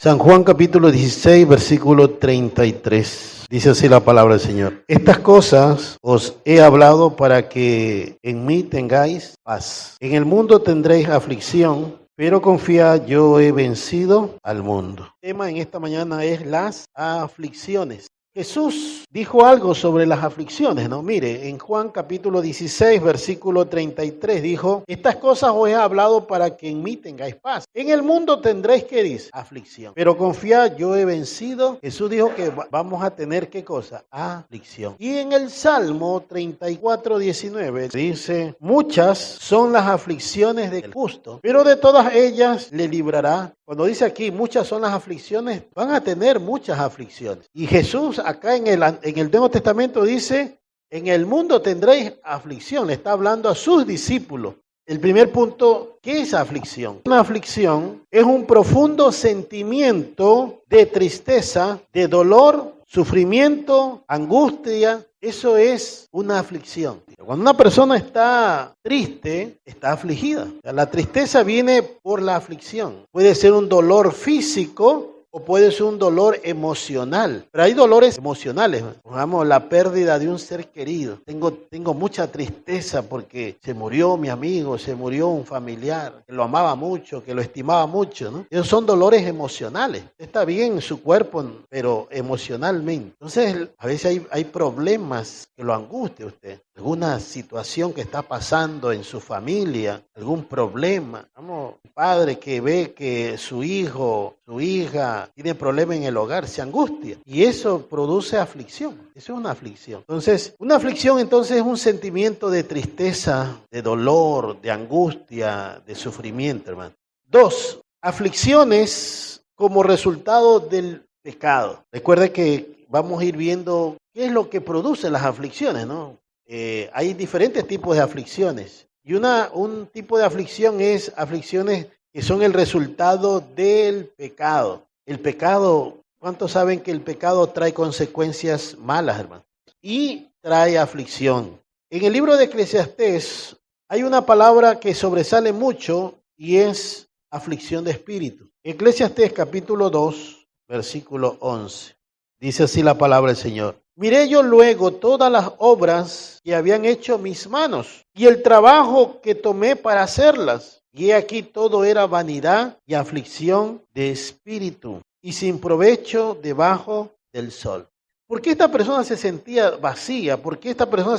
San Juan capítulo 16, versículo 33. Dice así la palabra del Señor. Estas cosas os he hablado para que en mí tengáis paz. En el mundo tendréis aflicción, pero confiad, yo he vencido al mundo. El tema en esta mañana es las aflicciones. Jesús dijo algo sobre las aflicciones, ¿no? Mire, en Juan capítulo 16, versículo 33 dijo, estas cosas os he hablado para que en mí tengáis paz. En el mundo tendréis, ¿qué dice? Aflicción. Pero confiad, yo he vencido. Jesús dijo que vamos a tener, ¿qué cosa? Aflicción. Y en el Salmo 34, 19 dice, muchas son las aflicciones del justo, pero de todas ellas le librará. Cuando dice aquí, muchas son las aflicciones, van a tener muchas aflicciones. Y Jesús acá en el Nuevo Testamento dice, en el mundo tendréis aflicción. Le está hablando a sus discípulos. El primer punto, ¿qué es aflicción? Una aflicción es un profundo sentimiento de tristeza, de dolor, sufrimiento, angustia. Eso es una aflicción. Cuando una persona está triste, está afligida. La tristeza viene por la aflicción. Puede ser un dolor físico o puede ser un dolor emocional. Pero hay dolores emocionales. Pongamos la pérdida de un ser querido. Tengo mucha tristeza porque se murió mi amigo, se murió un familiar que lo amaba mucho, que lo estimaba mucho, ¿no? Esos son dolores emocionales. Está bien en su cuerpo, pero emocionalmente. Entonces, a veces hay problemas que lo angustia a usted. Alguna situación que está pasando en su familia, algún problema. Un padre que ve que su hijo, su hija tiene problema en el hogar, se angustia. Y eso produce aflicción. Eso es una aflicción. Entonces, una aflicción entonces es un sentimiento de tristeza, de dolor, de angustia, de sufrimiento, hermano. 2, aflicciones como resultado del pecado. Recuerde que vamos a ir viendo qué es lo que produce las aflicciones, ¿no? Hay diferentes tipos de aflicciones. Y un tipo de aflicción es aflicciones que son el resultado del pecado. El pecado, ¿cuántos saben que el pecado trae consecuencias malas, hermano? Y trae aflicción. En el libro de Eclesiastés hay una palabra que sobresale mucho y es aflicción de espíritu. Eclesiastés capítulo 2, versículo 11. Dice así la palabra del Señor. Miré yo luego todas las obras que habían hecho mis manos y el trabajo que tomé para hacerlas. Y aquí todo era vanidad y aflicción de espíritu y sin provecho debajo del sol. ¿Por qué esta persona se sentía vacía? ¿Por qué esta persona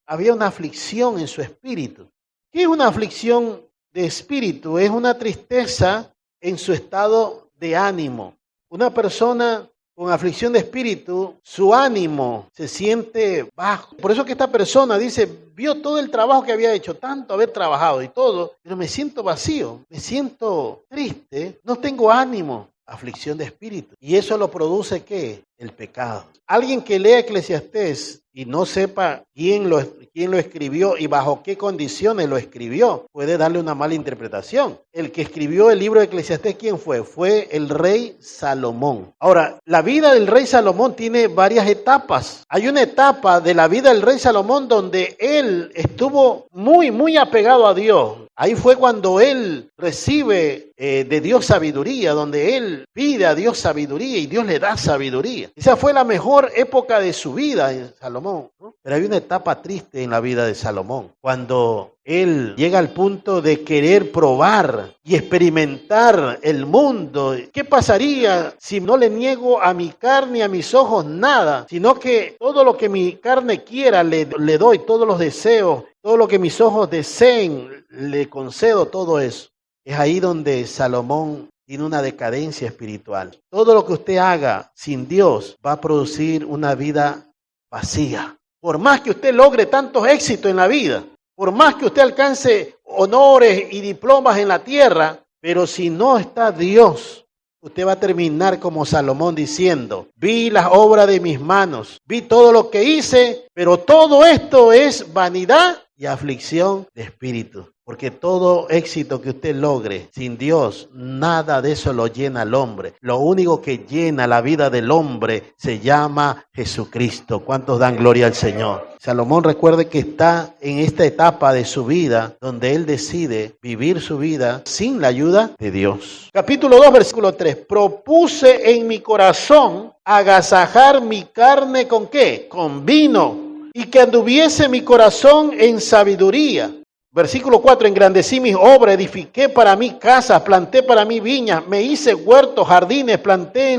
había una aflicción en su espíritu? ¿Qué es una aflicción de espíritu? Es una tristeza en su estado de ánimo. Una persona con aflicción de espíritu, su ánimo se siente bajo. Por eso que esta persona dice, vio todo el trabajo que había hecho, tanto haber trabajado y todo, pero me siento vacío, me siento triste, no tengo ánimo. Aflicción de espíritu. ¿Y eso lo produce qué? El pecado. Alguien que lea Eclesiastés y no sepa quién lo escribió y bajo qué condiciones lo escribió, puede darle una mala interpretación. El que escribió el libro de Eclesiastés, ¿quién fue? Fue el rey Salomón. Ahora, la vida del rey Salomón tiene varias etapas. Hay una etapa de la vida del rey Salomón donde él estuvo muy, muy apegado a Dios. Ahí fue cuando él recibe de Dios sabiduría, donde él pide a Dios sabiduría y Dios le da sabiduría. Esa fue la mejor época de su vida en Salomón, ¿no? Pero hay una etapa triste en la vida de Salomón, cuando él llega al punto de querer probar y experimentar el mundo. ¿Qué pasaría si no le niego a mi carne y a mis ojos nada, sino que todo lo que mi carne quiera le doy, todos los deseos, todo lo que mis ojos deseen, le concedo todo eso? Es ahí donde Salomón tiene una decadencia espiritual. Todo lo que usted haga sin Dios va a producir una vida vacía. Por más que usted logre tantos éxitos en la vida, por más que usted alcance honores y diplomas en la tierra, pero si no está Dios, usted va a terminar como Salomón diciendo, vi las obras de mis manos, vi todo lo que hice, pero todo esto es vanidad y aflicción de espíritu. Porque todo éxito que usted logre sin Dios, nada de eso lo llena al hombre. Lo único que llena la vida del hombre se llama Jesucristo. ¿Cuántos dan gloria al Señor? Salomón, recuerde que está en esta etapa de su vida donde él decide vivir su vida sin la ayuda de Dios. Capítulo 2, versículo 3. Propuse en mi corazón agasajar mi carne ¿con qué? Con vino, y que anduviese mi corazón en sabiduría. Versículo 4, engrandecí mis obras, edifiqué para mí casas, planté para mí viñas, me hice huertos, jardines, planté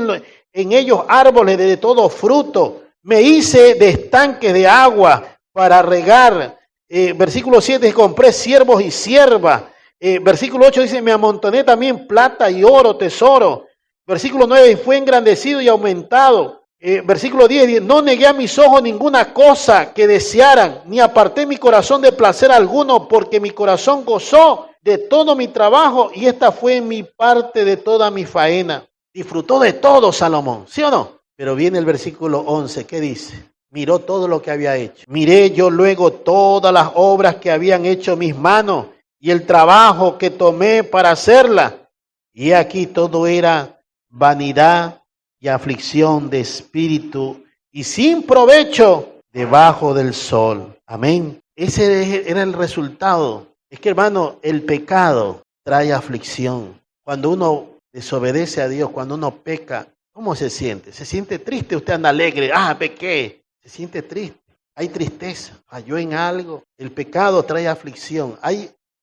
en ellos árboles de todo fruto, me hice de estanques de agua para regar. Versículo 7, compré siervos y siervas. Versículo 8 dice, me amontoné también plata y oro, tesoro. Versículo 9, fue engrandecido y aumentado. Versículo 10, no negué a mis ojos ninguna cosa que desearan, ni aparté mi corazón de placer alguno, porque mi corazón gozó de todo mi trabajo y esta fue mi parte de toda mi faena. Disfrutó de todo Salomón, ¿sí o no? Pero viene el versículo 11, ¿qué dice? Miró todo lo que había hecho. Miré yo luego todas las obras que habían hecho mis manos y el trabajo que tomé para hacerla. Y aquí todo era vanidad y aflicción de espíritu y sin provecho debajo del sol. Amén. Ese era el resultado. Es que, hermano, el pecado trae aflicción. Cuando uno desobedece a Dios, cuando uno peca, ¿cómo se siente? ¿Se siente triste? Usted anda alegre. Pequé. Se siente triste. Hay tristeza. Falló en algo. El pecado trae aflicción.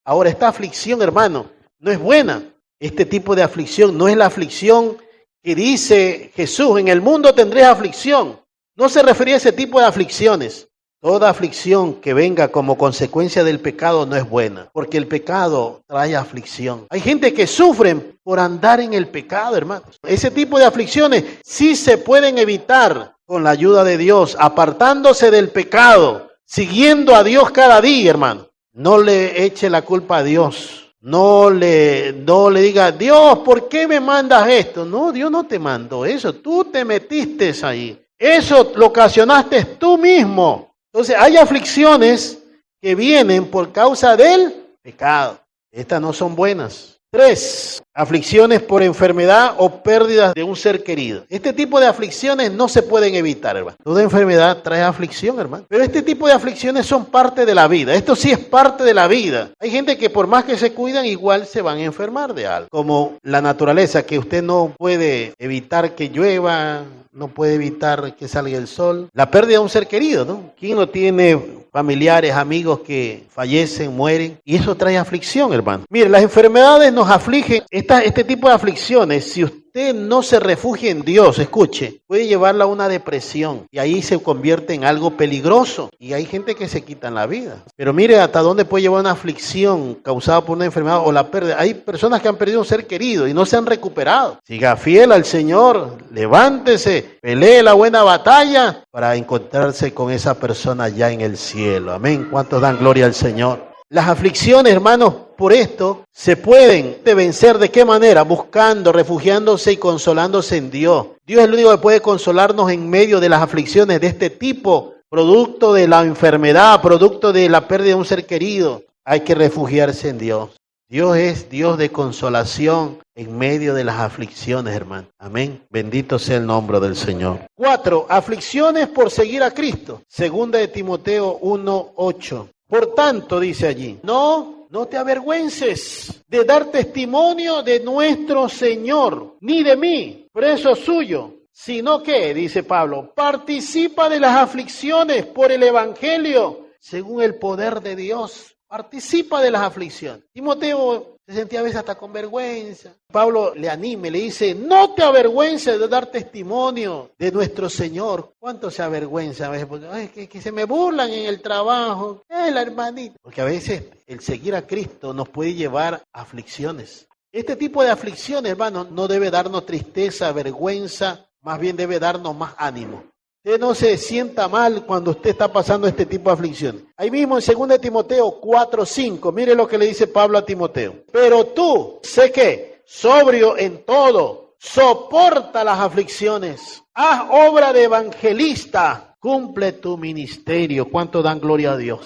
Ahora, esta aflicción, hermano, no es buena. Este tipo de aflicción no es la aflicción que dice Jesús, en el mundo tendréis aflicción. No se refería a ese tipo de aflicciones. Toda aflicción que venga como consecuencia del pecado no es buena, porque el pecado trae aflicción. Hay gente que sufre por andar en el pecado, hermanos. Ese tipo de aflicciones sí se pueden evitar con la ayuda de Dios, apartándose del pecado, siguiendo a Dios cada día, hermano. No le eche la culpa a Dios. No le diga, Dios, ¿por qué me mandas esto? No, Dios no te mandó eso, tú te metiste ahí. Eso lo ocasionaste tú mismo. Entonces, hay aflicciones que vienen por causa del pecado. Estas no son buenas. 3, aflicciones por enfermedad o pérdidas de un ser querido. Este tipo de aflicciones no se pueden evitar, hermano. Toda enfermedad trae aflicción, hermano. Pero este tipo de aflicciones son parte de la vida. Esto sí es parte de la vida. Hay gente que por más que se cuidan, igual se van a enfermar de algo. Como la naturaleza, que usted no puede evitar que llueva, no puede evitar que salga el sol. La pérdida de un ser querido, ¿no? ¿Quién no tiene familiares, amigos que fallecen, mueren? Y eso trae aflicción, hermano. Mire, las enfermedades nos afligen. Este tipo de aflicciones, si usted no se refugia en Dios, escuche, puede llevarla a una depresión y ahí se convierte en algo peligroso. Y hay gente que se quitan la vida. Pero mire hasta dónde puede llevar una aflicción causada por una enfermedad o la pérdida. Hay personas que han perdido un ser querido y no se han recuperado. Siga fiel al Señor, levántese, pelee la buena batalla para encontrarse con esa persona ya en el cielo. Amén. ¿Cuántos dan gloria al Señor? Las aflicciones, hermanos, por esto se pueden vencer. ¿De qué manera? Buscando, refugiándose y consolándose en Dios. Dios es el único que puede consolarnos en medio de las aflicciones de este tipo, producto de la enfermedad, producto de la pérdida de un ser querido. Hay que refugiarse en Dios. Dios es Dios de consolación en medio de las aflicciones, hermano. Amén. Bendito sea el nombre del Señor. 4, aflicciones por seguir a Cristo. Segunda de Timoteo 1:8. Por tanto, dice allí, no te avergüences de dar testimonio de nuestro Señor, ni de mí, preso suyo, sino que, dice Pablo, participa de las aflicciones por el Evangelio, según el poder de Dios. Participa de las aflicciones. Timoteo se sentía a veces hasta con vergüenza. Pablo le anima, le dice, no te avergüences de dar testimonio de nuestro Señor. ¿Cuánto se avergüenza a veces? Porque que se me burlan en el trabajo. La hermanita. Porque a veces el seguir a Cristo nos puede llevar a aflicciones. Este tipo de aflicciones, hermano, no debe darnos tristeza, vergüenza, más bien debe darnos más ánimo. Usted no se sienta mal cuando usted está pasando este tipo de aflicciones. Ahí mismo en 2 Timoteo 4:5, mire lo que le dice Pablo a Timoteo. Pero tú, sé que, sobrio en todo, soporta las aflicciones, haz obra de evangelista, cumple tu ministerio. ¿Cuánto dan gloria a Dios?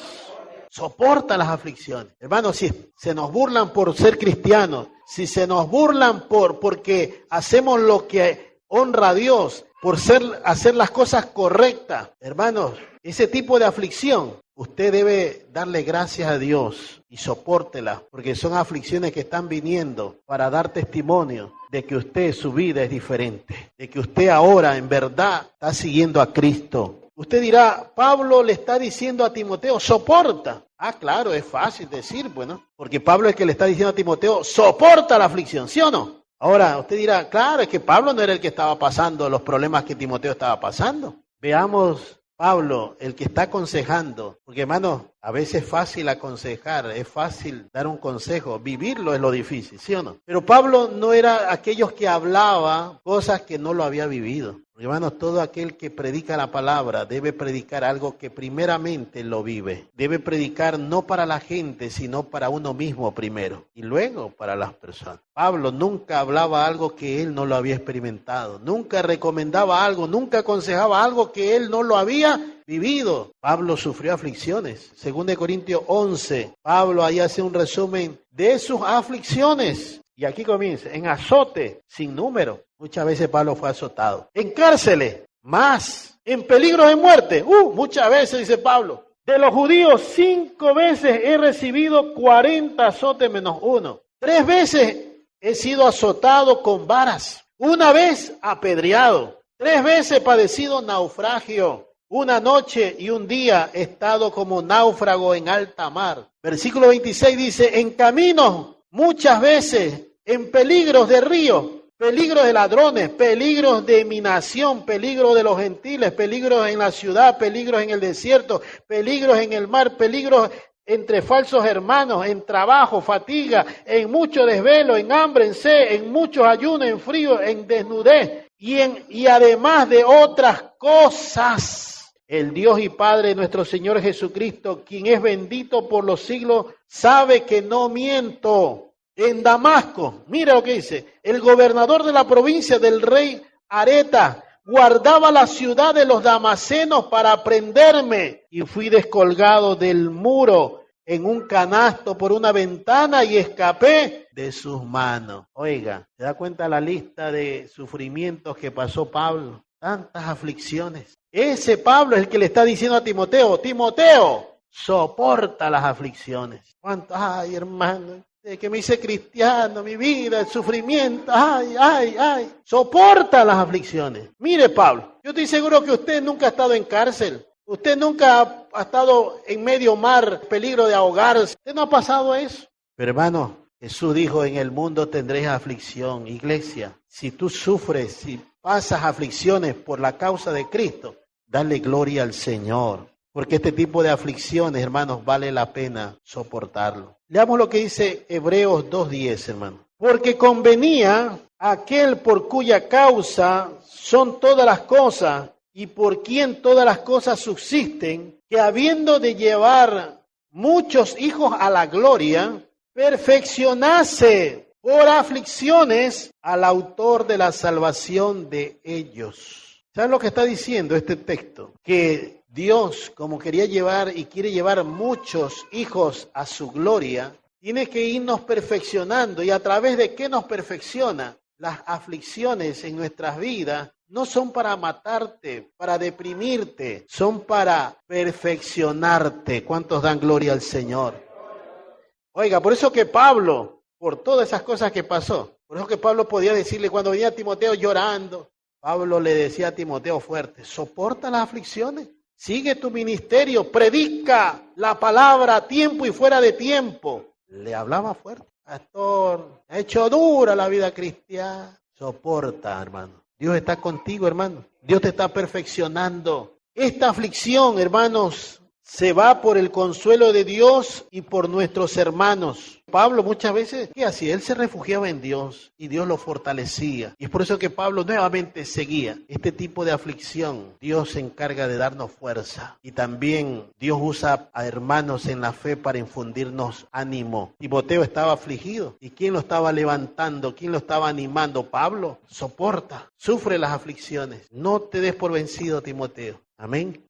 soporta las aflicciones. Hermanos, si se nos burlan por ser cristianos, si se nos burlan porque hacemos lo que honra a Dios, por hacer las cosas correctas, hermanos, ese tipo de aflicción, usted debe darle gracias a Dios y sopórtela, porque son aflicciones que están viniendo para dar testimonio de que usted, su vida es diferente, de que usted ahora en verdad está siguiendo a Cristo. Usted dirá, Pablo le está diciendo a Timoteo, soporta. Ah, claro, es fácil decir, bueno, porque Pablo es el que le está diciendo a Timoteo, soporta la aflicción, ¿sí o no? Ahora, usted dirá, claro, es que Pablo no era el que estaba pasando los problemas que Timoteo estaba pasando. Veamos Pablo, el que está aconsejando, porque hermano, a veces es fácil aconsejar, es fácil dar un consejo, vivirlo es lo difícil, ¿sí o no? Pero Pablo no era aquellos que hablaba cosas que no lo había vivido. Hermanos, todo aquel que predica la palabra debe predicar algo que primeramente lo vive. Debe predicar no para la gente, sino para uno mismo primero y luego para las personas. Pablo nunca hablaba algo que él no lo había experimentado, nunca recomendaba algo, nunca aconsejaba algo que él no lo había vivido. Pablo sufrió aflicciones. 2 Corintios 11, Pablo ahí hace un resumen de sus aflicciones. Y aquí comienza, en azote sin número. Muchas veces Pablo fue azotado. En cárceles, más. En peligro de muerte, muchas veces, dice Pablo. De los judíos, 5 veces he recibido 40 azotes menos 1. 3 veces he sido azotado con varas. 1 vez apedreado. 3 veces he padecido naufragio. 1 noche y 1 día he estado como náufrago en alta mar. Versículo 26 dice, en caminos muchas veces, en peligros de río, peligros de ladrones, peligros de mi nación, peligros de los gentiles, peligros en la ciudad, peligros en el desierto, peligros en el mar, peligros entre falsos hermanos, en trabajo, fatiga, en mucho desvelo, en hambre, en sed, en muchos ayunos, en frío, en desnudez y además de otras cosas. El Dios y Padre nuestro Señor Jesucristo, quien es bendito por los siglos, sabe que no miento. En Damasco, mira lo que dice, el gobernador de la provincia del rey Areta guardaba la ciudad de los damasenos para prenderme y fui descolgado del muro en un canasto por una ventana y escapé de sus manos. Oiga, ¿se da cuenta la lista de sufrimientos que pasó Pablo? Tantas aflicciones. Ese Pablo es el que le está diciendo a Timoteo, Timoteo, soporta las aflicciones. ¿Cuántos? Ay, hermano, que me hice cristiano, mi vida, el sufrimiento, ay, soporta las aflicciones. Mire, Pablo, yo estoy seguro que usted nunca ha estado en cárcel, usted nunca ha estado en medio mar, peligro de ahogarse, usted no ha pasado eso. Pero hermano, Jesús dijo, en el mundo tendréis aflicción. Iglesia, si tú sufres, si pasas aflicciones por la causa de Cristo, dale gloria al Señor. Porque este tipo de aflicciones, hermanos, vale la pena soportarlo. Leamos lo que dice Hebreos 2:10, hermano. Porque convenía a aquel por cuya causa son todas las cosas y por quien todas las cosas subsisten, que habiendo de llevar muchos hijos a la gloria, perfeccionase por aflicciones al autor de la salvación de ellos. ¿Saben lo que está diciendo este texto? Que Dios, como quería llevar y quiere llevar muchos hijos a su gloria, tiene que irnos perfeccionando. ¿Y a través de qué nos perfecciona? Las aflicciones en nuestras vidas no son para matarte, para deprimirte, son para perfeccionarte. ¿Cuántos dan gloria al Señor? Oiga, por eso que Pablo, por todas esas cosas que pasó, por eso que Pablo podía decirle cuando venía Timoteo llorando, Pablo le decía a Timoteo fuerte, soporta las aflicciones. Sigue tu ministerio, predica la palabra a tiempo y fuera de tiempo. Le hablaba fuerte. Pastor, ha hecho dura la vida cristiana. Soporta, hermano. Dios está contigo, hermano. Dios te está perfeccionando. Esta aflicción, hermanos, se va por el consuelo de Dios y por nuestros hermanos. Pablo muchas veces, ¿qué hacía? Él se refugiaba en Dios y Dios lo fortalecía. Y es por eso que Pablo nuevamente seguía este tipo de aflicción. Dios se encarga de darnos fuerza. Y también Dios usa a hermanos en la fe para infundirnos ánimo. Timoteo estaba afligido. ¿Y quién lo estaba levantando? ¿Quién lo estaba animando? Pablo. Soporta, sufre las aflicciones. No te des por vencido, Timoteo. Amén.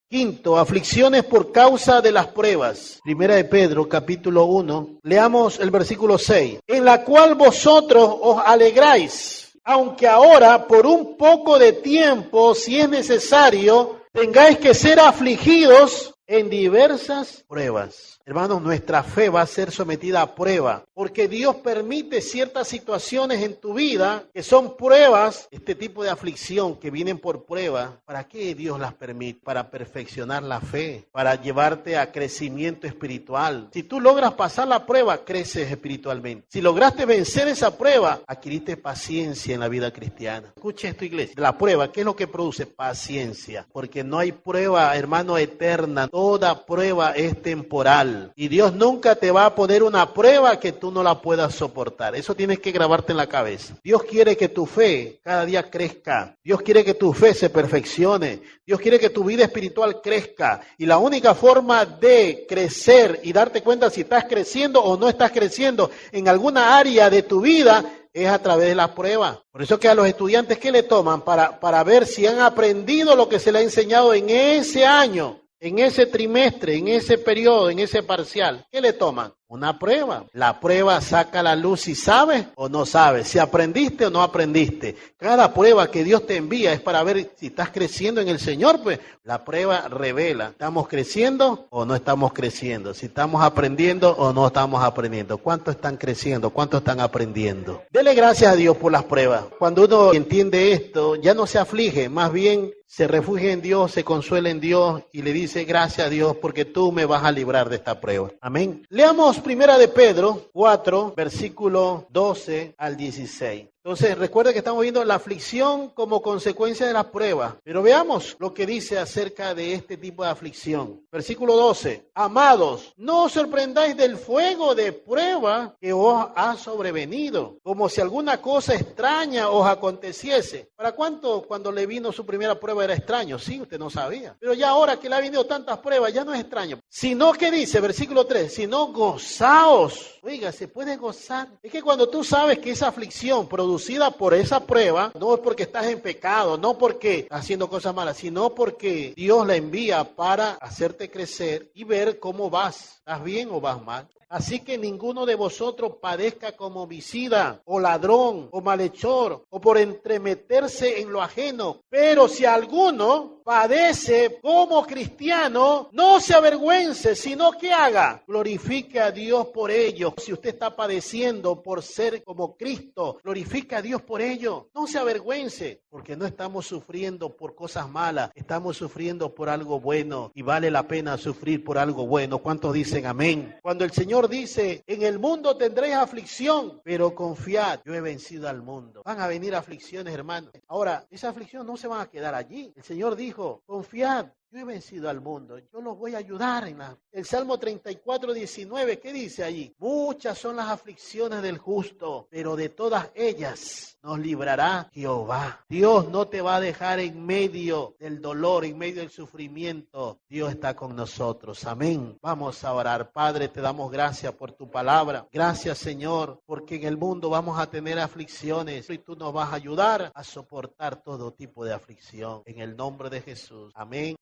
Quinto, aflicciones por causa de las pruebas. Primera de Pedro, capítulo 1. Leamos el versículo 6. En la cual vosotros os alegráis, aunque ahora por un poco de tiempo, si es necesario, tengáis que ser afligidos en diversas pruebas. Hermanos, nuestra fe va a ser sometida a prueba, porque Dios permite ciertas situaciones en tu vida que son pruebas, este tipo de aflicción que vienen por prueba. ¿Para qué Dios las permite? Para perfeccionar la fe, para llevarte a crecimiento espiritual. Si tú logras pasar la prueba, creces espiritualmente. Si lograste vencer esa prueba, adquiriste paciencia en la vida cristiana. Escuche esto, iglesia. La prueba, ¿qué es lo que produce? Paciencia, porque no hay prueba, hermano, eterna. Toda prueba es temporal. Y Dios nunca te va a poner una prueba que tú no la puedas soportar. Eso tienes que grabarte en la cabeza. Dios quiere que tu fe cada día crezca. Dios quiere que tu fe se perfeccione. Dios quiere que tu vida espiritual crezca. Y la única forma de crecer y darte cuenta si estás creciendo o no estás creciendo en alguna área de tu vida es a través de la prueba. Por eso que a los estudiantes, ¿qué le toman? Para ver si han aprendido lo que se les ha enseñado en ese año, en ese trimestre, en ese periodo, en ese parcial. ¿Qué le toman? Una prueba. La prueba saca a la luz si sabes o no sabes, si aprendiste o no aprendiste. Cada prueba que Dios te envía es para ver si estás creciendo en el Señor, pues la prueba revela, ¿estamos creciendo o no estamos creciendo? Si estamos aprendiendo o no estamos aprendiendo. ¿Cuántos están creciendo? ¿Cuántos están aprendiendo? Dele gracias a Dios por las pruebas. Cuando uno entiende esto, ya no se aflige, más bien se refugia en Dios, se consuela en Dios y le dice gracias a Dios porque tú me vas a librar de esta prueba. Amén. Leamos Primera de Pedro 4, versículo 12 al 16. Entonces, recuerda que estamos viendo la aflicción como consecuencia de las pruebas. Pero veamos lo que dice acerca de este tipo de aflicción. Versículo 12. Amados, no os sorprendáis del fuego de prueba que os ha sobrevenido, como si alguna cosa extraña os aconteciese. ¿Para cuánto cuando le vino su primera prueba era extraño? Sí, usted no sabía. Pero ya ahora que le ha venido tantas pruebas, ya no es extraño. Sino que dice, versículo 3, sino gozaos. Oiga, se puede gozar. Es que cuando tú sabes que esa aflicción producida por esa prueba, no es porque estás en pecado, no porque estás haciendo cosas malas, sino porque Dios la envía para hacerte crecer y ver cómo vas. ¿Estás bien o vas mal? Así que ninguno de vosotros padezca como homicida, o ladrón, o malhechor, o por entremeterse en lo ajeno. Pero si alguno padece como cristiano, no se avergüence, sino que haga. Glorifique a Dios por ello. Si usted está padeciendo por ser como Cristo, glorifique a Dios por ello. No se avergüence, porque no estamos sufriendo por cosas malas, estamos sufriendo por algo bueno y vale la pena sufrir por algo bueno. ¿Cuántos dicen amén? Cuando el Señor dice, en el mundo tendréis aflicción, pero confiad, yo he vencido al mundo. Van a venir aflicciones, hermanos. Ahora, esa aflicción no se van a quedar allí. El Señor dijo, confiad, yo he vencido al mundo, yo los voy a ayudar el Salmo 34, 19, ¿qué dice allí? Muchas son las aflicciones del justo, pero de todas ellas nos librará Jehová. Dios no te va a dejar en medio del dolor, en medio del sufrimiento. Dios está con nosotros. Amén. Vamos a orar. Padre, te damos gracias por tu palabra. Gracias, Señor, porque en el mundo vamos a tener aflicciones y tú nos vas a ayudar a soportar todo tipo de aflicción. En el nombre de Jesús. Amén.